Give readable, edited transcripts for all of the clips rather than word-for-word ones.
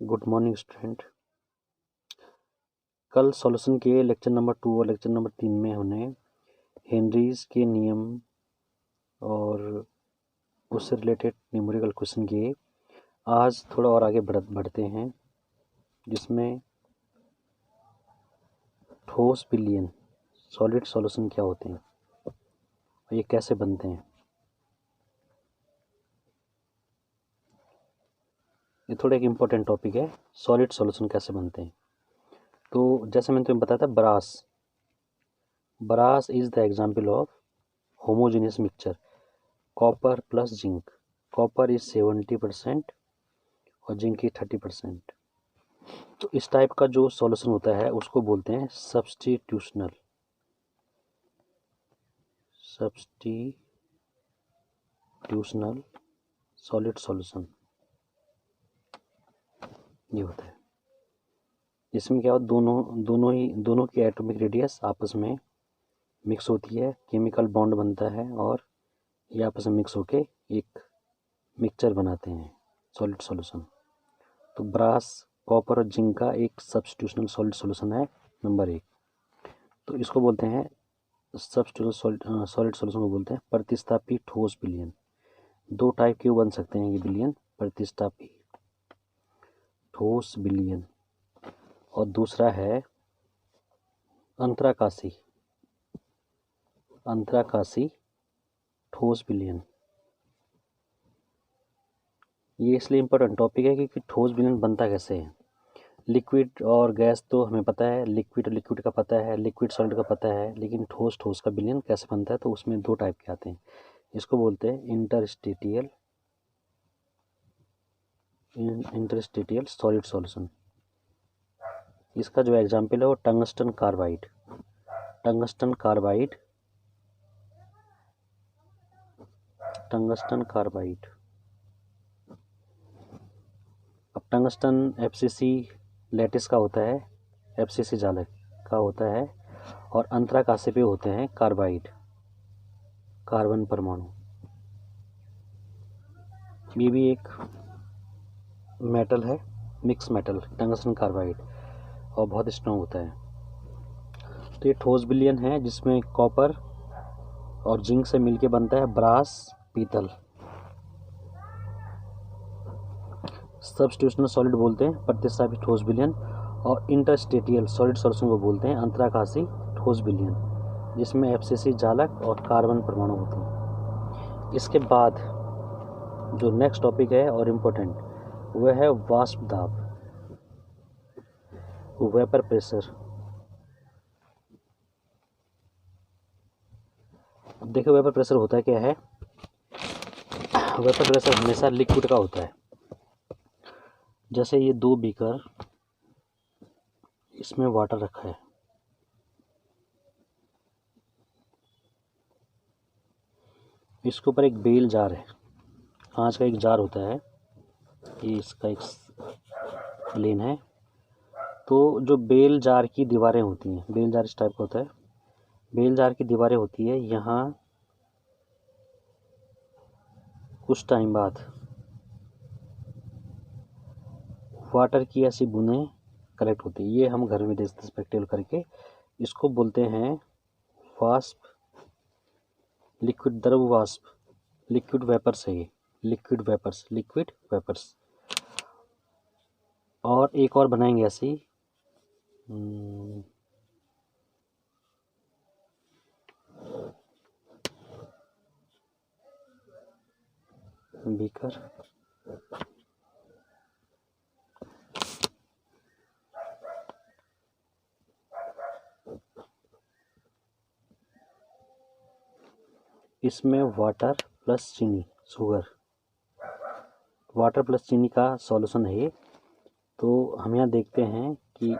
Good morning student. कल solution के lecture number 2 और लेक्चर नंबर 3 में हमने हेनरीज के नियम और उससे रिलेटेड न्यूमेरिकल क्वेश्चन किए। आज थोड़ा और आगे बढ़ते हैं, जिसमें ठोस विलयन सॉलिड सॉल्यूशन क्या होते हैं और ये कैसे बनते हैं। ये थोड़ा एक इम्पोर्टेंट टॉपिक है, सॉलिड सॉल्यूशन कैसे बनते हैं। तो जैसे मैंने तुम्हें बताया था, brass is the example of homogeneous mixture copper plus zinc. Copper is 70% और जिंक इज 30%। तो इस टाइप का जो सॉल्यूशन होता है उसको बोलते हैं सब्स्टिट्यूशनल सॉलिड सॉल्यूशन। ये होता है, इसमें क्या होता है, दोनों की एटॉमिक रेडियस आपस में मिक्स होती है, केमिकल बॉन्ड बनता है और ये आपस में मिक्स होके एक मिक्सचर बनाते हैं, सॉलिड सॉल्यूशन। तो ब्रास, कॉपर और जिंक का एक सब्स्टिट्यूशनल सॉलिड सॉल्यूशन है नंबर 1। तो इसको बोलते हैं सब्स्टिट्यूशनल सॉलिड सॉल्यूशन को बोलते हैं प्रतिस्थापी ठोस विलयन। दो टाइप के बन सकते हैं ये विलयन, प्रतिस्थापी ठोस विलयन और दूसरा है अंतराकाशी ठोस विलयन। ये इसलिए इम्पोर्टेंट टॉपिक है क्योंकि ठोस विलयन बनता कैसे है। लिक्विड और गैस तो हमें पता है, लिक्विड का पता है, लिक्विड सॉलिड का पता है, लेकिन ठोस का विलयन कैसे बनता है तो उसमें दो टाइप के आते हैं। इसको बोलते हैं इंटरस्टेटियल सॉलिड सॉल्यूशन। इसका जो एग्जाम्पल है वो टंगस्टन कार्बाइड। अब टंगस्टन FCC लैटिस का होता है, FCC जालक का होता है, और अंतराकाशी पे होते हैं कार्बाइड, कार्बन परमाणु। ये भी एक मेटल है, मिक्स मेटल टंगस्टन कार्बाइड, और बहुत स्ट्रॉन्ग होता है। तो ये ठोस विलयन है जिसमें कॉपर और जिंक से मिलके बनता है ब्रास, पीतल। सब्स्टिट्यूशनल सॉलिड बोलते हैं प्रतिस्थापी ठोस विलयन, और इंटरस्टेटियल सॉलिड सॉल्यूशन को बोलते हैं अंतराकाशी ठोस विलयन, जिसमें FCC जालक और कार्बन परमाणु होते हैं। इसके बाद जो नेक्स्ट टॉपिक है और इम्पोर्टेंट, वह है वाष्प दाब, वेपर प्रेशर। अब देखो वेपर प्रेशर होता है क्या है। वेपर प्रेशर हमेशा लिक्विड का होता है। जैसे ये 2 बीकर, इसमें वाटर रखा है, इसके ऊपर एक बेल जार है, कांच का एक जार होता है, ये इसका एक प्लेन है। तो जो बेल जार की दीवारें होती हैं, बेल जार इस टाइप का होता है, बेल जार की दीवारें होती है, यहाँ कुछ टाइम बाद वाटर की ऐसी बूंदें कलेक्ट होती है। ये हम घर में देख सकते हैं स्पेक्टेबल करके। इसको बोलते हैं वाष्प, लिक्विड द्रव वाष्प, लिक्विड वेपर्स है ये, लिक्विड वेपर्स। और एक और बनाएंगे ऐसी, बीकर, इसमें वाटर प्लस चीनी, वाटर प्लस चीनी का सॉल्यूशन है ये। तो हम यहाँ देखते हैं कि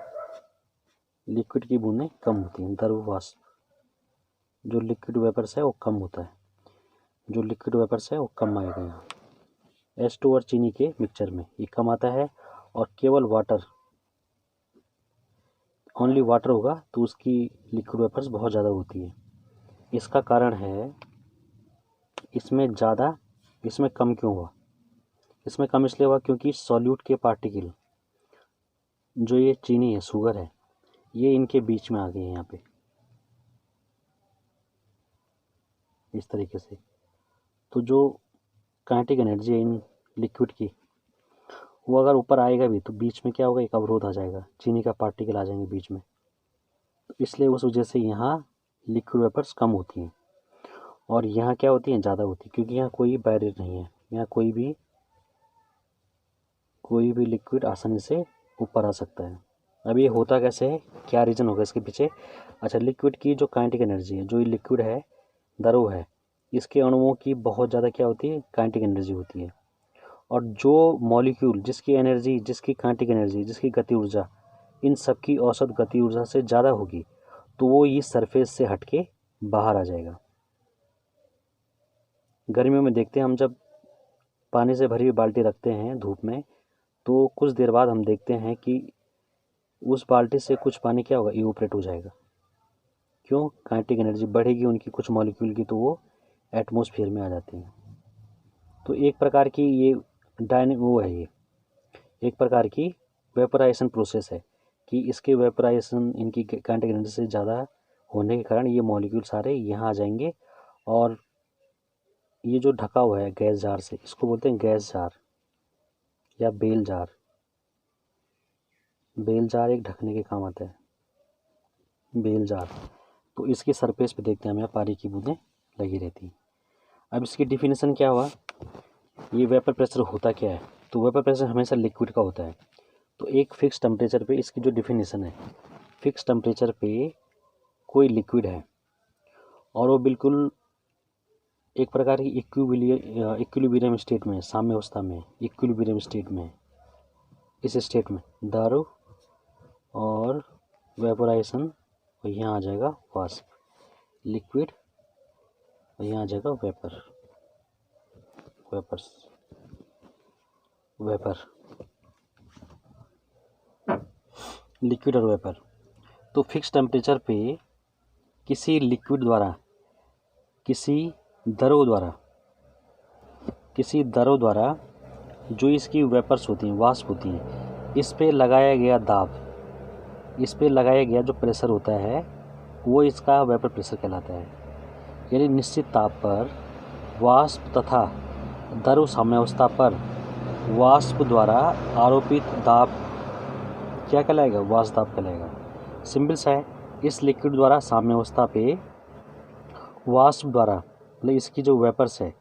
लिक्विड की बूंदें कम होती हैं, द्रव वाष्प। जो लिक्विड वेपर्स है वो कम होता है, जो लिक्विड वेपर्स है वो कम आएगा यहाँ H2 और चीनी के मिक्सचर में, ये कम आता है। और केवल ओनली वाटर होगा तो उसकी लिक्विड वेपर्स बहुत ज़्यादा होती है। इसका कारण है इसमें कम क्यों हुआ। इसमें कम इसलिए हुआ क्योंकि सॉल्यूट के पार्टिकल जो ये चीनी है, शुगर है, ये इनके बीच में आ गई है यहाँ पे इस तरीके से। तो जो काइनेटिक एनर्जी है इन लिक्विड की, वो अगर ऊपर आएगा भी तो बीच में क्या होगा, एक अवरोध आ जाएगा, चीनी का पार्टिकल आ जाएंगे बीच में। तो इसलिए उस वजह से यहाँ लिक्विड वेपर्स कम होती हैं और यहाँ क्या होती हैं, ज़्यादा होती है, क्योंकि यहाँ कोई बैरियर नहीं है, यहाँ कोई भी लिक्विड आसानी से ऊपर आ सकता है। अब ये होता कैसे है, क्या रीज़न होगा इसके पीछे। अच्छा, लिक्विड की जो काइनेटिक एनर्जी है, जो ये लिक्विड है, द्रव है, इसके अणुओं की बहुत ज़्यादा क्या होती है, काइनेटिक एनर्जी होती है। और जो मॉलिक्यूल जिसकी एनर्जी, जिसकी काइनेटिक एनर्जी, जिसकी गति ऊर्जा इन सब की औसत गति ऊर्जा से ज़्यादा होगी, तो वो इस सरफेस से हट के बाहर आ जाएगा। गर्मियों में देखते हैं हम, जब पानी से भरी हुई बाल्टी रखते हैं धूप में, तो कुछ देर बाद हम देखते हैं कि उस बाल्टी से कुछ पानी क्या होगा, इवोपरेट हो जाएगा। क्यों, काइनेटिक एनर्जी बढ़ेगी उनकी कुछ मॉलिक्यूल की, तो वो एटमॉस्फेयर में आ जाती हैं। तो एक प्रकार की ये वो है, ये एक प्रकार की वेपराइजेशन प्रोसेस है कि इसके वेपराइजेशन इनकी काइनेटिक एनर्जी से ज़्यादा होने के कारण ये मॉलिक्यूल सारे यहाँ आ जाएंगे। और ये जो ढका हुआ है गैस जार से, इसको बोलते हैं गैस जार या बेल जार। बेल जार एक ढकने के काम आता है, बेल जार। तो इसके सरफेस पे देखते हैं हमें पानी की बूंदें लगी रहती हैं। अब इसकी डिफिनेशन क्या हुआ, ये वेपर प्रेशर होता क्या है। तो वेपर प्रेशर हमेशा लिक्विड का होता है। तो एक फिक्स टेम्परेचर पे इसकी जो डिफिनेशन है, फिक्स टेम्परेचर पे कोई लिक्विड है और वो बिल्कुल एक प्रकार की इक्विलिब्रियम स्टेट में, साम्य अवस्था में, इक्विलिब्रियम स्टेट में, इस स्टेट में द्रव और वेपोराइजेशन, और यहाँ आ जाएगा वाष्प, लिक्विड, और यहाँ आ जाएगा वेपर, वेपर, लिक्विड और वेपर। तो फिक्स टेम्परेचर पे किसी लिक्विड द्वारा, किसी द्रव द्वारा जो इसकी वेपर्स होती हैं, वाष्प होती हैं, इस पे लगाया गया दाब, इस पे लगाया गया जो प्रेशर होता है, वो इसका वेपर प्रेशर कहलाता है। यानी निश्चित ताप पर वाष्प तथा द्रव साम्यावस्था पर वाष्प द्वारा आरोपित दाब क्या कहलाएगा, वाष्प दाब कहलाएगा। सिंपल सा है, इस लिक्विड द्वारा साम्यावस्था पे वाष्प द्वारा, मतलब इसकी जो वेपर्स है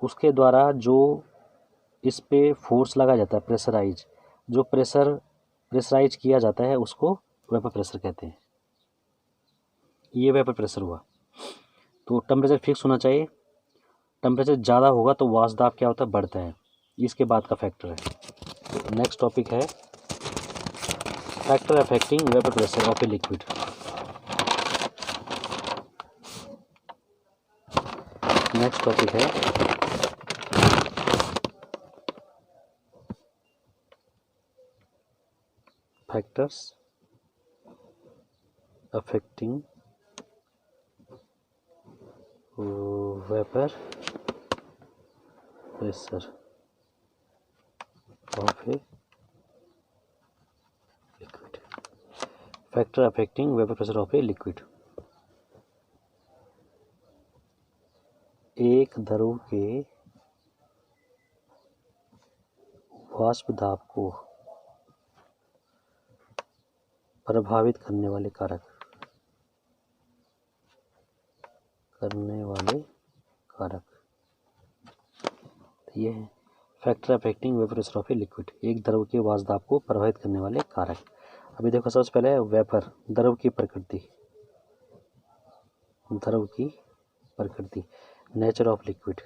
उसके द्वारा जो इस पे फोर्स लगा जाता है, प्रेशराइज, जो प्रेशराइज किया जाता है, उसको वेपर प्रेशर कहते हैं। ये वेपर प्रेशर हुआ। तो टेम्परेचर फिक्स होना चाहिए, टेम्परेचर ज़्यादा होगा तो वाष्प दाब क्या होता है, बढ़ता है। इसके बाद का फैक्टर है। नेक्स्ट टॉपिक है factor affecting vapour pressure of a liquid. Next topic है factors affecting vapour pressure of a liquid. Factor affecting vapour pressure of a liquid. एक द्रव के वाष्प दाब को प्रभावित करने वाले कारक, ये है factor affecting vapour pressure of a liquid. एक द्रव के वाष्प दाब को प्रभावित करने वाले कारक। अभी देखो, सबसे पहले वेपर, द्रव की प्रकृति, नेचर ऑफ लिक्विड,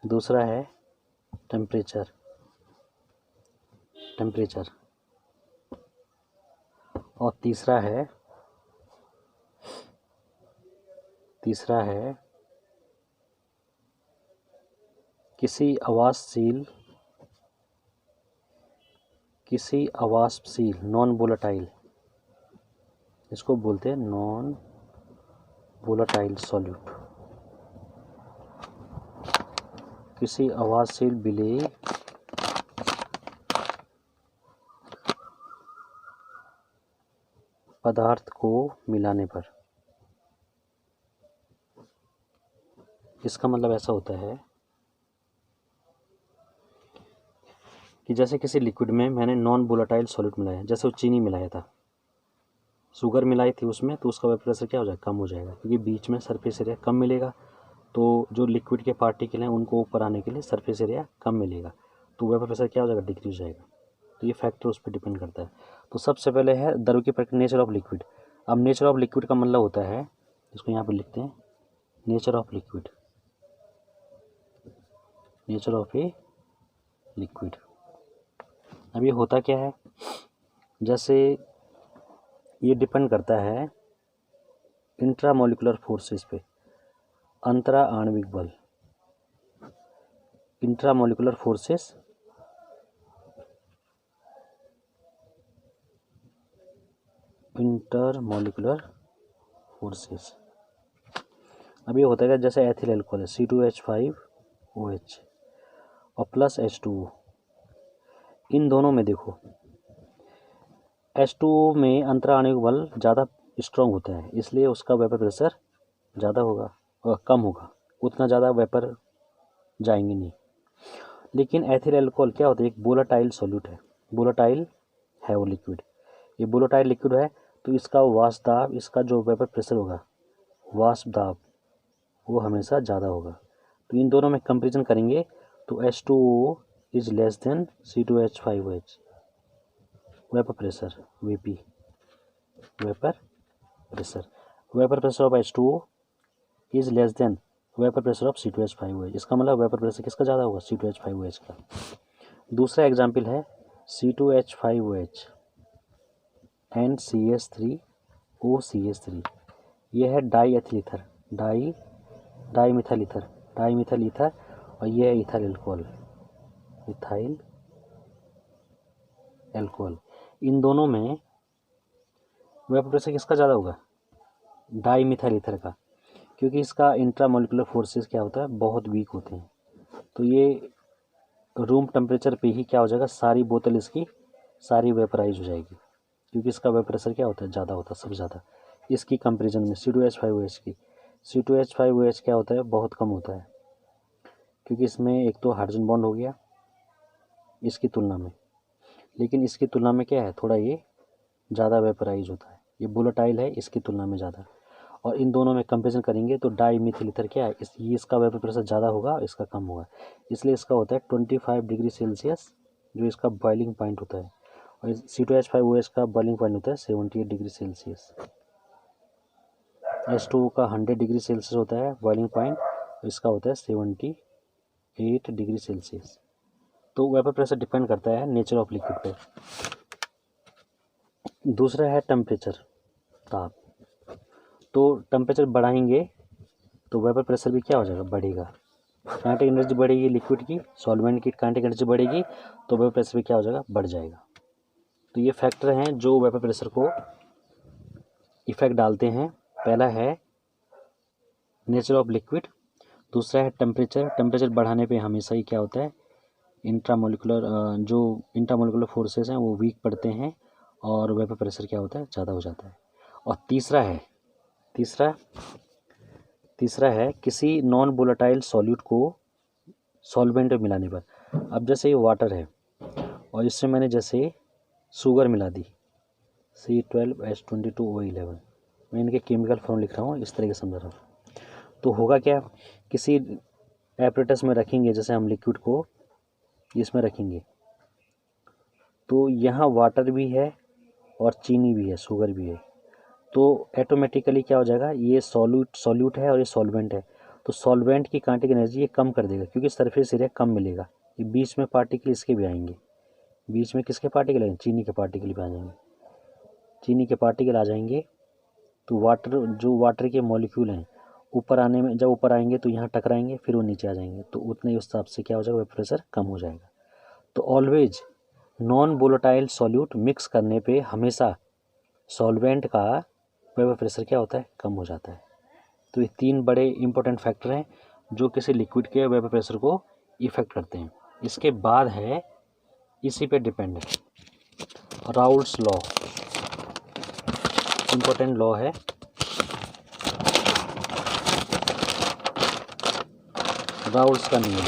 दूसरा है टेम्परेचर, और तीसरा है किसी अवाष्पशील नॉन वोलेटाइल, इसको बोलते हैं नॉन वोलेटाइल सॉल्यूट। किसी आवाज़शील विलेय पदार्थ को मिलाने पर। इसका मतलब ऐसा होता है कि जैसे किसी लिक्विड में मैंने नॉन वोलेटाइल सॉल्यूट मिलाया, जैसे वो चीनी मिलाया था, शुगर मिलाई थी उसमें, तो उसका वेपर प्रेशर क्या हो जाएगा, कम हो जाएगा, क्योंकि बीच में सरफेस एरिया कम मिलेगा। तो जो लिक्विड के पार्टिकल हैं उनको ऊपर आने के लिए सरफेस एरिया कम मिलेगा, तो वेपर प्रेशर क्या हो जाएगा, डिक्रीज हो जाएगा। तो ये फैक्टर उस पर डिपेंड करता है। तो सबसे पहले है द्रव की प्रकृति, नेचर ऑफ लिक्विड। अब नेचर ऑफ लिक्विड का मतलब होता है, इसको यहाँ पर लिखते हैं, nature of liquid, nature of a liquid. अब ये होता क्या है, जैसे ये डिपेंड करता है इंट्रामोलिकुलर फोर्सेस पे, अंतरा आणविक बल, इंट्रामोलिकुलर फोर्सेस, इंटरमोलिकुलर फोर्सेस। अब ये होता है जैसे एथिल एल्कोहल है C2H5OH और प्लस H2O, इन दोनों में देखो H2O में अंतरा आणविक बल ज़्यादा स्ट्रॉन्ग होता है, इसलिए उसका वेपर प्रेशर ज़्यादा होगा और कम होगा, उतना ज़्यादा वेपर जाएंगे नहीं। लेकिन एथिल अल्कोहल क्या होता है, एक वोलेटाइल सॉल्यूट है, वोलेटाइल है वो लिक्विड, ये वोलेटाइल लिक्विड है, तो इसका वाष्प दाब, इसका जो वेपर प्रेशर होगा, वाष्प दाब, वो हमेशा ज़्यादा होगा। तो इन दोनों में कंपेरिजन करेंगे तो H2O is less than C2H5OH vapour pressure, VP, vapour pressure of H2O is less than vapour pressure of C2H5OH। इसका मतलब वेपर प्रेशर किसका ज़्यादा होगा, C2H5OH का। दूसरा एग्जाम्पल है C2H5OH एंड CH3OCH3, ये है die ethyl ether, di methyl ether, और ये है इथाइल एल्कोहल। इन दोनों में वेपर प्रेशर किसका ज़्यादा होगा, डाई मिथाइल ईथर का, क्योंकि इसका इंट्रामोलिकुलर फोर्सेस क्या होता है, बहुत वीक होते हैं। तो ये रूम टेम्परेचर पे ही क्या हो जाएगा, सारी बोतल इसकी सारी वेपराइज हो जाएगी, क्योंकि इसका वेपर प्रेशर क्या होता है, ज़्यादा होता है, सबसे ज़्यादा। इसकी कंपैरिजन में C2H5OH की, C2H5OH क्या होता है, बहुत कम होता है, क्योंकि इसमें एक तो हाइड्रोजन बॉन्ड हो गया इसकी तुलना में, लेकिन इसकी तुलना में क्या है, थोड़ा ये ज़्यादा वेपराइज होता है, ये वोलेटाइल है इसकी तुलना में ज़्यादा। और इन दोनों में कंपेरिजन करेंगे तो डाई मिथिल ईथर क्या है, इसका वेपर प्रेशर ज़्यादा होगा, इसका कम होगा, इसलिए इसका होता है 25 डिग्री सेल्सियस जो इसका बॉइलिंग पॉइंट होता है, और C2H5OH का बॉइलिंग पॉइंट होता है 78 डिग्री सेल्सियस। H2O का 100 डिग्री सेल्सियस होता है बॉइलिंग पॉइंट, इसका होता है 78 डिग्री सेल्सियस। तो वेपर प्रेशर डिपेंड करता है नेचर ऑफ लिक्विड पे। दूसरा है टेम्परेचर, ताप। तो टेम्परेचर बढ़ाएंगे तो वेपर प्रेशर भी क्या हो जाएगा, बढ़ेगा, काइनेटिक एनर्जी बढ़ेगी लिक्विड की, सॉल्वेंट की काइनेटिक एनर्जी बढ़ेगी, तो वेपर प्रेशर भी क्या हो जाएगा, बढ़ जाएगा। तो ये फैक्टर हैं जो वेपर प्रेशर को इफेक्ट डालते हैं। पहला है नेचर ऑफ लिक्विड, दूसरा है टेम्परेचर बढ़ाने पे हमेशा ही क्या होता है, इंट्रामोलिकुलर फोर्सेस हैं वो वीक पड़ते हैं और वेपर प्रेशर क्या होता है, ज़्यादा हो जाता है। और तीसरा है किसी नॉन वोलेटाइल सॉल्यूट को सॉल्वेंट में मिलाने पर। अब जैसे ये वाटर है और इससे मैंने जैसे शुगर मिला दी C12H22O11, मैं इनके केमिकल फॉर्म लिख रहा हूँ, इस तरह के समझ रहा हूँ। तो होगा क्या, किसी एपरेटस में रखेंगे, जैसे हम लिक्विड को इसमें रखेंगे, तो यहाँ वाटर भी है और चीनी भी है, शुगर भी है, तो ऑटोमेटिकली क्या हो जाएगा, ये सॉल्यूट है और ये सॉल्वेंट है, तो सॉल्वेंट की काइनेटिक एनर्जी ये कम कर देगा, क्योंकि सरफेस एरिया कम मिलेगा। ये बीच में पार्टिकल इसके भी आएंगे, बीच में किसके पार्टिकल आएंगे, चीनी के पार्टिकल भी आ जाएंगे, चीनी के पार्टिकल आ जाएंगे। तो वाटर के मॉलिक्यूल हैं ऊपर आने में, जब ऊपर आएंगे तो यहाँ टकराएंगे, फिर वो नीचे आ जाएंगे, तो उतने ही उस हिसाब से क्या हो जाएगा, वेपर प्रेशर कम हो जाएगा। तो always non volatile solute mix करने पे हमेशा सॉल्वेंट का वेपर प्रेशर क्या होता है, कम हो जाता है। तो ये तीन बड़े इंपॉर्टेंट फैक्टर हैं जो किसी लिक्विड के वेपर प्रेशर को इफ़ेक्ट करते हैं। इसके बाद है, इसी पे डिपेंड है, राउल्ट्स लॉ, इम्पोर्टेंट लॉ है। राउल्ट्स का नियम,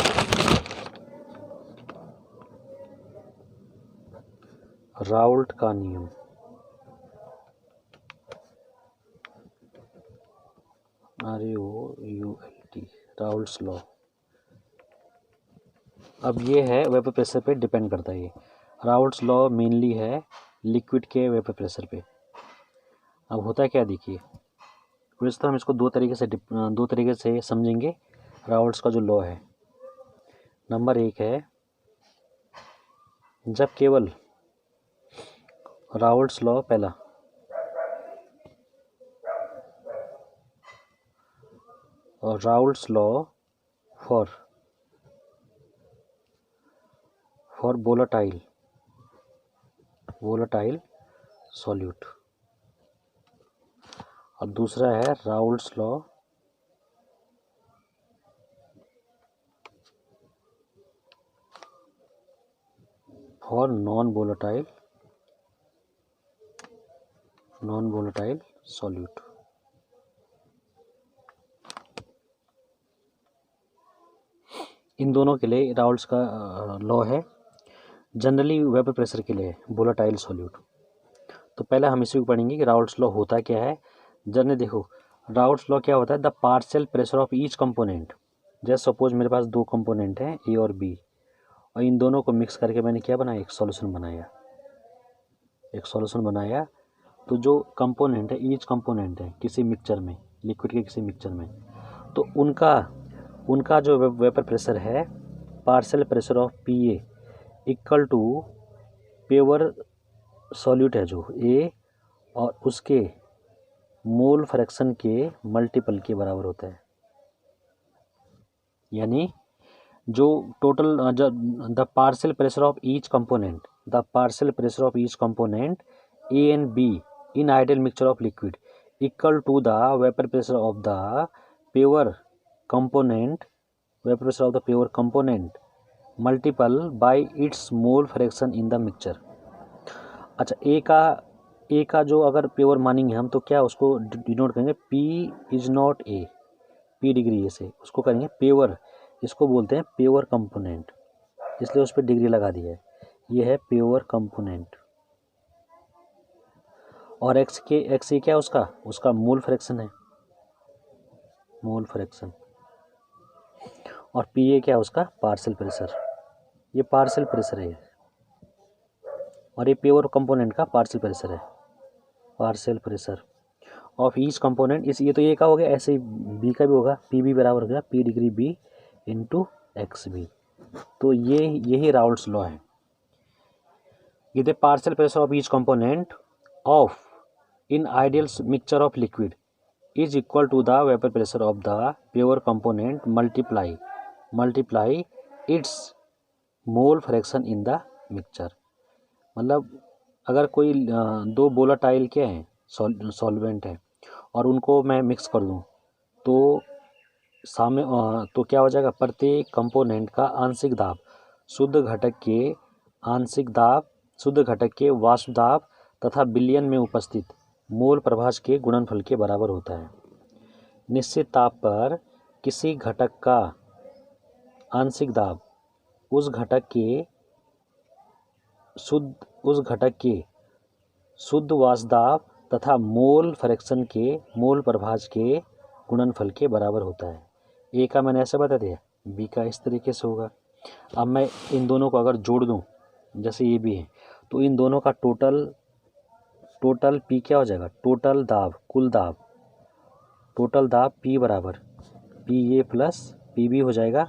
राउल्ट का नियम, RAOULT, राउल्ट्स लॉ। अब ये है वेपर प्रेशर पे डिपेंड करता है। ये राउल्ट्स लॉ मेनली है लिक्विड के वेपर प्रेशर पे। अब होता क्या, देखिए, वैसे तो हम इसको दो तरीके से समझेंगे राउल्ट्स का जो लॉ है। नंबर 1 है, जब केवल राउल्ट्स लॉ पहला, और Raoult's law for volatile solute, और दूसरा है Raoult's law for non volatile solute. इन दोनों के लिए राउल्ट्स का लॉ है। जनरली वेपर प्रेशर के लिए वोलेटाइल सॉल्यूट। तो पहले हम इसी को पढ़ेंगे कि राउल्ट्स लॉ होता क्या है। जनरली देखो, राउल्ट्स लॉ क्या होता है, the partial pressure of each component. जैसे सपोज मेरे पास दो कंपोनेंट हैं, ए और बी, और इन दोनों को मिक्स करके मैंने क्या बनाया, एक सॉल्यूशन बनाया। तो जो कंपोनेंट है, ईच कंपोनेंट है किसी मिक्सचर में, लिक्विड के किसी मिक्सचर में, तो उनका जो वेपर प्रेशर है, partial pressure of PA equal to pure solute है जो A, और उसके मोल फ्रैक्शन के मल्टीपल के बराबर होता है। यानी जो total the partial pressure of each component A and B in ideal mixture of liquid equal to the vapor pressure of the pure component multiple by its mole fraction in the mixture। अच्छा, ए का जो अगर pure मानेंगे हम, तो क्या उसको denote करेंगे, P is not A, P degree A से उसको करेंगे प्योर, इसको बोलते हैं प्योर कंपोनेंट, इसलिए उस पर डिग्री लगा दी है। ये है प्योर कंपोनेंट। और एक्स ए क्या है, उसका मोल फ्रैक्शन है, मोल फ्रैक्शन। और PA क्या है, उसका पार्शियल प्रेशर। ये पार्शियल प्रेशर है, और ये प्योर कंपोनेंट का पार्शियल प्रेशर है, partial pressure of each component. ये तो ए का हो गया, ऐसे ही बी का भी होगा, PB बराबर हो गया P degree B into XB। तो यही राउल्ट्स लॉ है। ये the partial pressure of each component of in ideal mixture of liquid is equal to the vapor pressure of the pure component multiply its mole fraction in the mixture। मतलब अगर कोई दो volatile क्या हैं, solvent है, और उनको मैं मिक्स कर दूं, तो तो क्या हो जाएगा, प्रत्येक कंपोनेंट का आंशिक दाब शुद्ध घटक के वाष्प दाब तथा विलयन में उपस्थित मोल प्रभाज के गुणनफल के बराबर होता है। निश्चित ताप पर किसी घटक का आंशिक दाब उस घटक के शुद्ध वाष्प दाब तथा मोल फ्रैक्शन के मोल प्रभाज के गुणनफल के बराबर होता है। ए का मैंने ऐसे बता दिया, बी का इस तरीके से होगा। अब मैं इन दोनों को अगर जोड़ दूं, जैसे ये भी है, तो इन दोनों का टोटल P क्या हो जाएगा, टोटल दाब P बराबर PA प्लस PB हो जाएगा।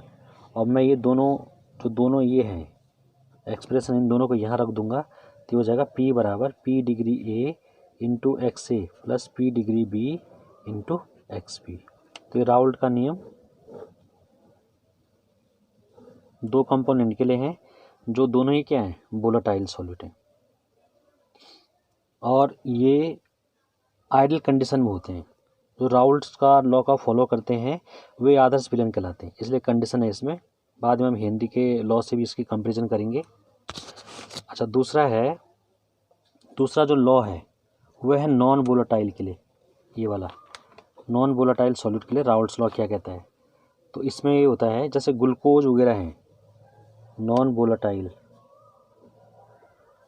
और मैं ये दोनों ये हैं एक्सप्रेशन, इन दोनों को यहाँ रख दूंगा, तो हो जाएगा P बराबर P degree A into XA plus P degree B into XB। तो ये राउल्ट का नियम दो कंपोनेंट के लिए हैं, जो दोनों ही क्या हैं, वोलेटाइल सॉल्यूट हैं, और ये आइडियल कंडीशन में होते हैं। जो राउल्ट्स का लॉ का फॉलो करते हैं वे आदर्श विलयन कहलाते हैं, इसलिए कंडीशन है इसमें बाद में हम हेनरी के लॉ से भी इसकी कंपैरिजन करेंगे। अच्छा, दूसरा जो लॉ है वह है नॉन वोलेटाइल के लिए, ये वाला नॉन वोलेटाइल सॉल्यूट के लिए राउल्ट्स लॉ क्या कहता है। तो इसमें ये होता है जैसे ग्लूकोज वगैरह हैं नॉन वोलेटाइल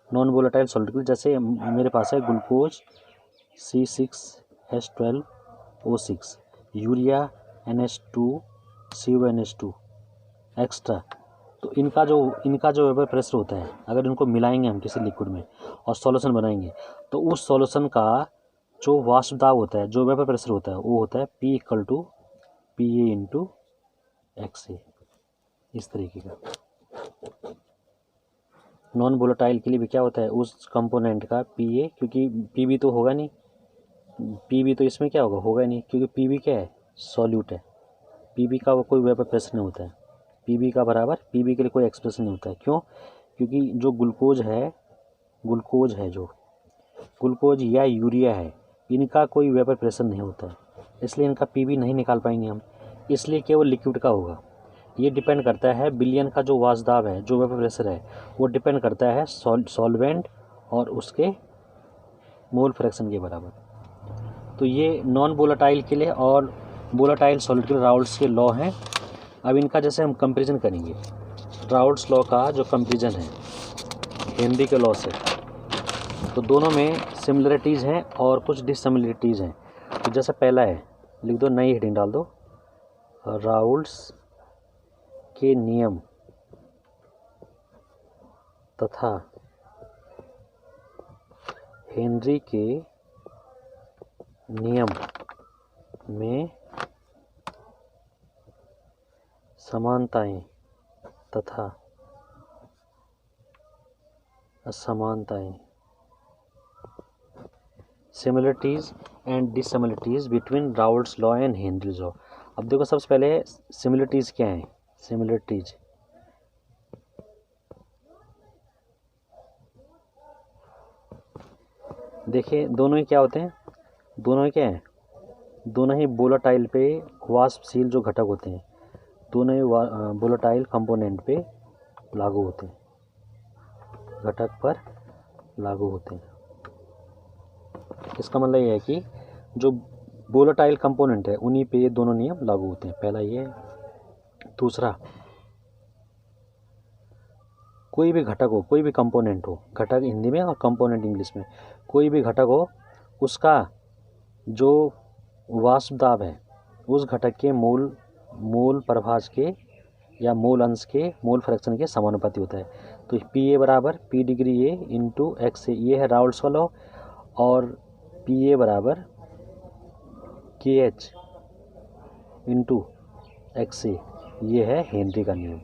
सॉल्यूट के लिए, जैसे मेरे पास है glucose C6H12O6, urea NH2CONH2 extra. तो इनका जो वेपर प्रेशर होता है, अगर इनको मिलाएंगे हम किसी लिक्विड में और सॉल्यूशन बनाएंगे, तो उस सॉल्यूशन का जो वाष्प दाब होता है, जो वेपर प्रेशर होता है, वो होता है P = PA × XA, इस तरीके का। नॉन वोलेटाइल के लिए भी क्या होता है, उस कंपोनेंट का PA, क्योंकि PB तो होगा नहीं, PB तो इसमें क्या होगा नहीं, क्योंकि PB क्या है, सॉल्यूट है। PB का वो कोई वेपर प्रेशर नहीं होता है। PB का बराबर PB के लिए कोई एक्सप्रेशन नहीं होता है। क्यों? क्योंकि जो ग्लूकोज या यूरिया है, इनका कोई वेपर प्रेशर नहीं होता है, इसलिए इनका PB नहीं निकाल पाएंगे हम, इसलिए केवल लिक्विड का होगा। ये डिपेंड करता है विलयन का जो वाष्प दाब है, जो वेपर प्रेशर है, वो डिपेंड करता है सॉल्वेंट और उसके मोल फ्रैक्शन के बराबर। तो ये नॉन वोलेटाइल के लिए और वोलेटाइल सॉलिड के लिए राउल्ट्स के लॉ हैं। अब इनका जैसे हम कंपैरिजन करेंगे, राउल्ट्स लॉ का जो कंपैरिजन है हेनरी के लॉ से, तो दोनों में सिमिलरिटीज़ हैं और कुछ डिससिमिलरिटीज़ हैं। तो जैसे पहला है, लिख दो, नई हेडिंग डाल दो, राउल्ट्स के नियम तथा हेनरी के नियम में समानताएं तथा असमानताएं, similarities and dissimilarities between Raoult's law and Henry's law. अब देखो, सबसे पहले सिमिलरिटीज़ क्या हैं। सिमिलरिटीज़, देखिए दोनों ही क्या होते हैं, दोनों ही क्या हैं, दोनों ही वोलेटाइल पे वाष्पशील जो घटक होते हैं, दोनों ही वोलेटाइल कंपोनेंट पे लागू होते हैं, घटक पर लागू होते हैं। इसका मतलब ये है कि जो वोलेटाइल कंपोनेंट है उन्हीं पे ये दोनों नियम लागू होते हैं। पहला ये है। दूसरा, कोई भी घटक हो, कोई भी कंपोनेंट हो, घटक हिंदी में और कंपोनेंट इंग्लिश में, कोई भी घटक हो, उसका जो वाष्प दाब है उस घटक के मोल प्रभाज के या मोल अंश के मोल फ्रैक्शन के समानुपाती होता है। तो PA = P degree A × XA, ये है राउल्ट्स का लॉ, और PA = KH × XA, ये है हेनरी का नियम।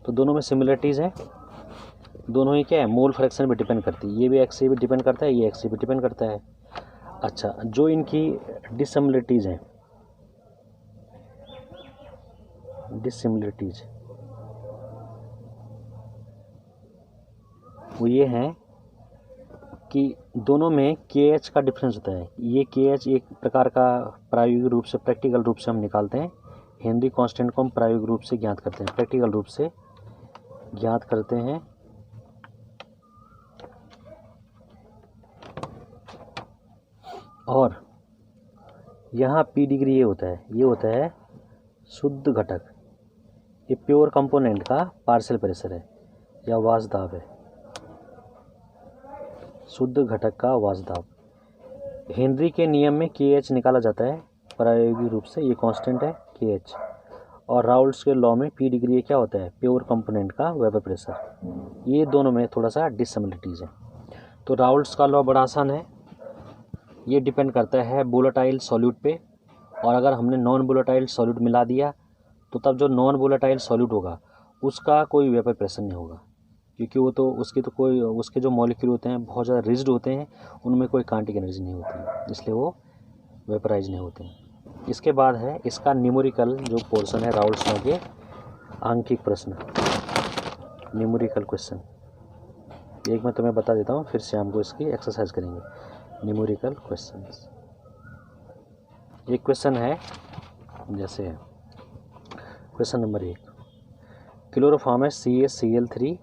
तो दोनों में सिमिलरिटीज़ हैं, दोनों ही क्या है, मोल फ्रैक्शन पे डिपेंड करती है। ये भी XA पे डिपेंड करता है, ये XA पे डिपेंड करता है। अच्छा, जो इनकी डिससिमिलरिटीज़ हैं, वो ये हैं कि दोनों में KH का डिफरेंस होता है। ये KH एक प्रकार का प्रायोगिक रूप से, प्रैक्टिकल रूप से हम निकालते हैं। हेनरी कांस्टेंट को हम प्रायोगिक रूप से ज्ञात करते हैं, प्रैक्टिकल रूप से ज्ञात करते हैं। और यहाँ P डिग्री ये होता है शुद्ध घटक, ये प्योर कंपोनेंट का पार्शियल प्रेशर है या वाष्प दाब है, शुद्ध घटक का वाष्प दाब। हेनरी के नियम में KH निकाला जाता है प्रायोगिक रूप से, ये कांस्टेंट है KH। और राउल्ट्स के लॉ में P डिग्री क्या होता है, प्योर कंपोनेंट का वेपर प्रेशर। ये दोनों में थोड़ा सा डिससिमिलरिटीज़ है। तो राउल्ट्स का लॉ बड़ा आसान है, ये डिपेंड करता है वोलेटाइल सॉल्यूट पे, और अगर हमने नॉन वोलेटाइल सॉल्यूट मिला दिया तो तब जो नॉन वोलेटाइल सॉल्यूट होगा उसका कोई वेपर प्रेशर नहीं होगा, क्योंकि वो तो उसके जो मॉलिक्यूल होते हैं बहुत ज़्यादा रिजिड होते हैं, उनमें कोई काइनेटिक एनर्जी नहीं होती है, इसलिए वो वेपराइज नहीं होते हैं। इसके बाद है इसका न्यूमेरिकल जो पोर्शन है राउल्ट्स लॉ के, आंकिक प्रश्न, न्यूमेरिकल क्वेश्चन। एक मैं तुम्हें बता देता हूँ, फिर शाम को इसकी एक्सरसाइज करेंगे। न्यूमेरिकल क्वेश्चंस, एक क्वेश्चन है, जैसे क्वेश्चन नंबर 1, क्लोरोफॉर्म है CaCl3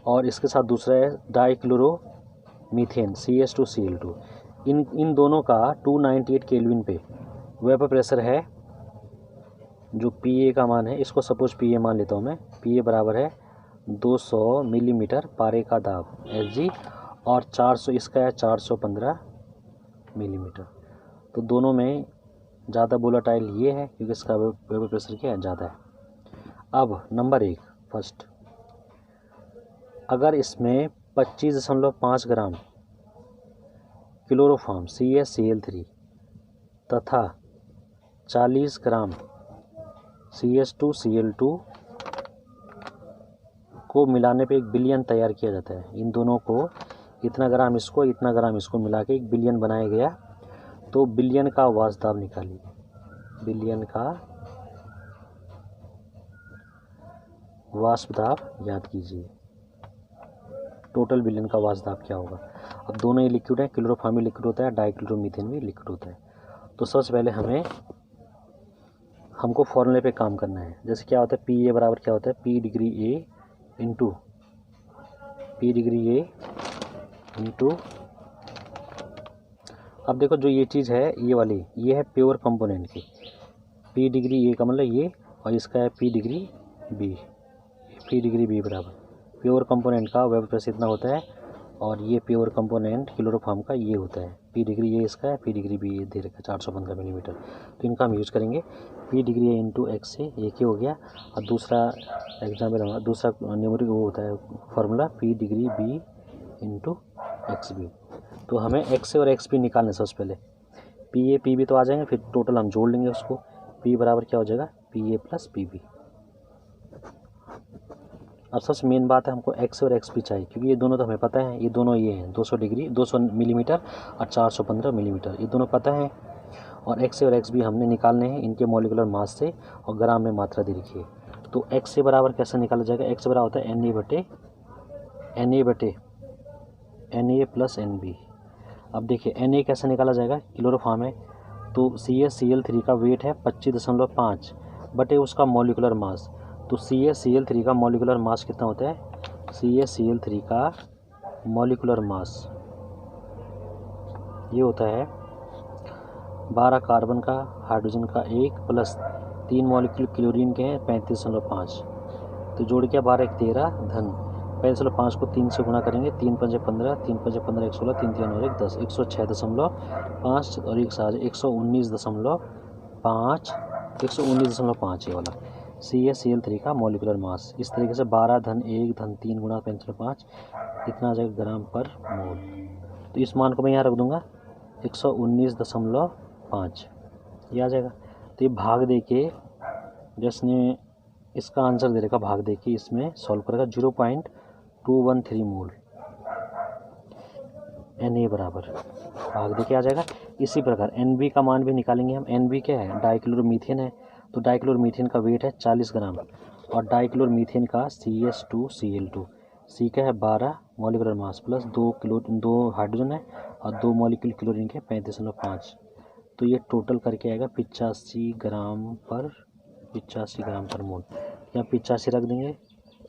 और इसके साथ दूसरा है डाइक्लोरोमीथेन CH2Cl2। इन दोनों का 298 केल्विन पे वेपर प्रेशर है, जो Pa का मान है, इसको सपोज Pa मान लेता हूँ मैं। Pa बराबर है 200 मिलीमीटर पारे का दाब Hg और 400 इसका है 415 मिलीमीटर। तो दोनों में ज़्यादा वोलेटाइल ये है क्योंकि इसका वेपर प्रेशर क्या है, ज़्यादा है। अब नंबर 1 फर्स्ट, अगर इसमें 25.5 ग्राम क्लोरोफॉर्म CaCl3 तथा 40 ग्राम CH2Cl2 को मिलाने पे 1 बिलियन तैयार किया जाता है। इन दोनों को इतना ग्राम इसको इतना ग्राम इसको मिला के 1 बिलियन बनाया गया। तो बिलियन का वाष्प निकालिए, बिलियन का वाष्प दाब याद कीजिए, टोटल बिलियन का वाष्प दाब क्या होगा। अब दोनों ही लिक्विड है, क्लोरोफॉर्म भी लिक्विड होता है, डाइक्लोरोमीथेन भी लिक्विड होता है। तो सबसे पहले हमको फॉर्मूले पे काम करना है। जैसे क्या होता है, Pa बराबर क्या होता है, P degree A into P degree A into, अब देखो जो ये चीज़ है ये वाली, ये है प्योर कंपोनेंट की, P डिग्री A का मतलब ये, और इसका है P degree B, P degree B बराबर प्योर कंपोनेंट का वेपर प्रेशर इतना होता है, और ये प्योर कंपोनेंट क्लोरोफॉर्म का ये होता है। P डिग्री A इसका है, P डिग्री B दे रखा है 415 मिलीमीटर। तो इनका हम यूज़ करेंगे। P degree A into x से एक ही हो गया, और दूसरा एग्जाम्पल हमारा दूसरा न्यूमेरिक वो होता है formula P degree B into X B. तो हमें एक्स और एक्स बी निकालने सबसे पहले, PA PB तो आ जाएंगे, फिर टोटल हम जोड़ लेंगे उसको। P बराबर क्या हो जाएगा, PA प्लस PB। अब सबसे मेन बात है, हमको एक्स और एक्स भी चाहिए क्योंकि ये दोनों तो हमें पता है, ये दोनों ये हैं 200 मिलीमीटर और 415 मिलीमीटर, ये दोनों पता है। और एक्स और एक्स भी हमने निकालने हैं इनके मॉलिक्यूलर मास से, और ग्राम में मात्रा दे रखी है। तो एक्स से बराबर कैसे निकाला जाएगा, एक्स बराबर होता है Na प्लस NB। अब देखिए Na कैसे निकाला जाएगा, क्लोरोफॉर्म है तो CaCl3 का वेट है 25.5 बटे उसका मॉलिक्यूलर मास। तो CaCl3 का मॉलिक्यूलर मास कितना होता है, CaCl3 का मॉलिक्यूलर मास ये होता है 12 कार्बन का, हाइड्रोजन का 1 प्लस 3 मॉलिक्यूल क्लोरीन के हैं 35.5। तो जोड़ के 12 1 13 धन 35.5 को 3 से गुणा करेंगे, 3 पंजे 15, 3 पंजे 15 116, 3 3 और 1 10, 106.5 और 1 7 119.5 119.5 ये वाला CaCl3 का मॉलिक्यूलर मास। इस तरीके से 12 धन 1 धन 3 गुणा 35.5 इतना आ जाएगा ग्राम पर मोल। तो इस मान को मैं यहाँ रख दूंगा 119.5 ये आ जाएगा। तो ये भाग दे के जिसने इसका आंसर दे रखा, भाग दे के इसमें सॉल्व करेगा 0.213 मोल Na बराबर भाग दे के आ जाएगा। इसी प्रकार NB का मान भी निकालेंगे हम। NB क्या है, डाइक्लोरोमीथेन है, तो डाइक्लोरोमीथेन का वेट है 40 ग्राम, और डाइक्लोरोमीथेन का CH2Cl2 C का है 12 मॉलिक्यूलर मास प्लस 2 हाइड्रोजन है और 2 मॉलिक्यूल क्लोरीन के 35.5। तो ये टोटल करके आएगा 85 ग्राम पर मोल। यहाँ 85 रख देंगे,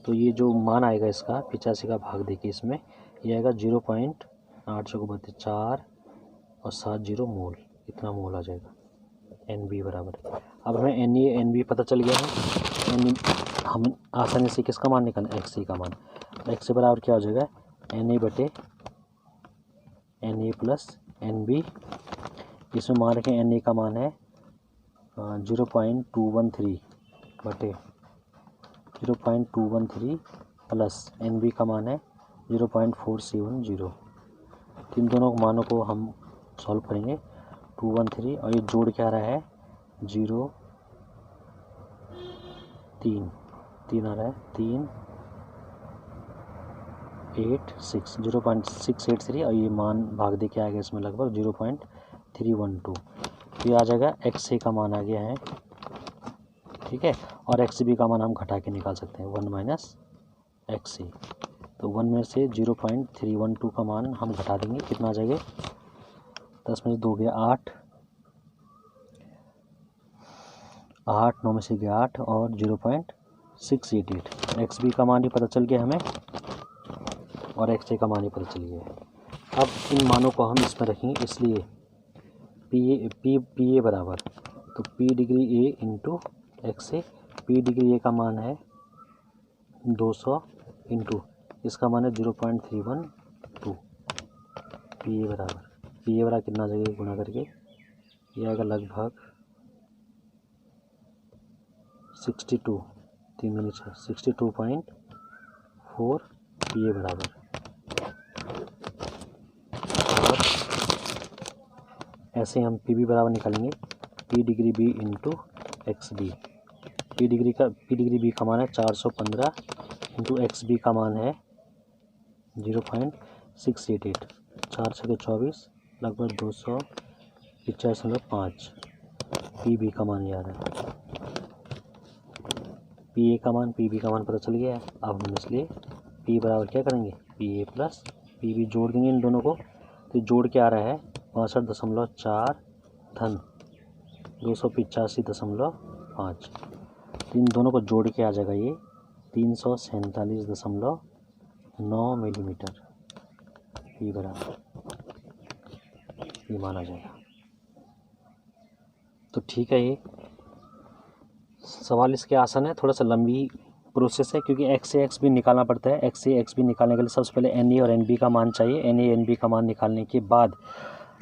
तो ये जो मान आएगा इसका 85 का भाग देखिए इसमें, ये आएगा 0.832 और 70 मोल, इतना मोल आ जाएगा NB बराबर। अब हमें NB पता चल गया है, हम आसानी से किसका मान निकालें, XC का मान। XC बराबर क्या हो जाएगा, Na बटे Na प्लस NB। इसमें मान रखें Na का मान है 0.213 बटे 0.213 प्लस NB का मान है 0.470। इन दोनों मानों को हम सॉल्व करेंगे 213, और ये जोड़ क्या आ रहा है 0 3 आ रहा है 386 0.683, और ये मान भाग दे के आ गया इसमें लगभग 0.312। तो ये आ जाएगा XA का मान आ गया है, ठीक है। और XB का मान हम घटा के निकाल सकते हैं 1 माइनस XA। तो 1 में से 0.312 का मान हम घटा देंगे, कितना आ जाएगा 10 में से 2 गया 8 9 में से गया 8 और 0.312 688। एक्स बी का मान ही पता चल गया हमें और एक्स ए का मान ही पता चल गया है। अब इन मानों को हम इसमें रखेंगे, इसलिए पी ए बराबर, तो पी डिग्री ए इंटू एक्स ए, पी डिग्री ए का मान है 200 इंटू इसका मान है 0.312। पी ए बराबर कितना जगह गुणा करके ये आएगा लगभग 62, 3 दूनी 6, 62.4 पी ए बराबर। और ऐसे हम पी बी बराबर निकालेंगे, P degree B into X B. P degree B का मान है 415 इंटू एक्स बी का मान है 0.688, 4 छः 24, लगभग 285.5। पी बी का मान याद है, पी ए का मान पी बी का मान पता चल गया है। अब हम इसलिए पी बराबर क्या करेंगे, P A plus P B जोड़ देंगे इन दोनों को, तो जोड़ के आ रहा है 62.4 धन 285.5। इन दोनों को जोड़ के आ जाएगा ये 347.9 मिलीमीटर पी बराबर, ये माना जाएगा। तो ठीक है, ये सवाल इसके आसान है, थोड़ा सा लंबी प्रोसेस है क्योंकि एक्स से एक्स बी निकालना पड़ता है। एक्स से एक्स बी निकालने के लिए सबसे पहले एन ए और एन बी का मान चाहिए। एन ए एन बी का मान निकालने के बाद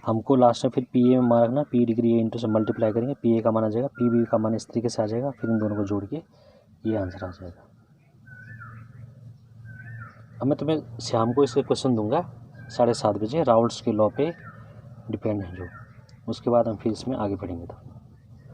हमको लास्ट में फिर पी ए में मान रखना, पी डिग्री ए इंटू से मल्टीप्लाई करेंगे, पी ए का मान आ जाएगा, पी बी का मान इस तरीके से आ जाएगा, फिर इन दोनों को जोड़ के ये आंसर आ जाएगा। अब मैं तुम्हें शाम को इसके क्वेश्चन दूंगा 7:30 बजे, राउल्ट्स के लॉ पे डिपेंड है जो, उसके बाद हम फिर इसमें आगे बढ़ेंगे। तो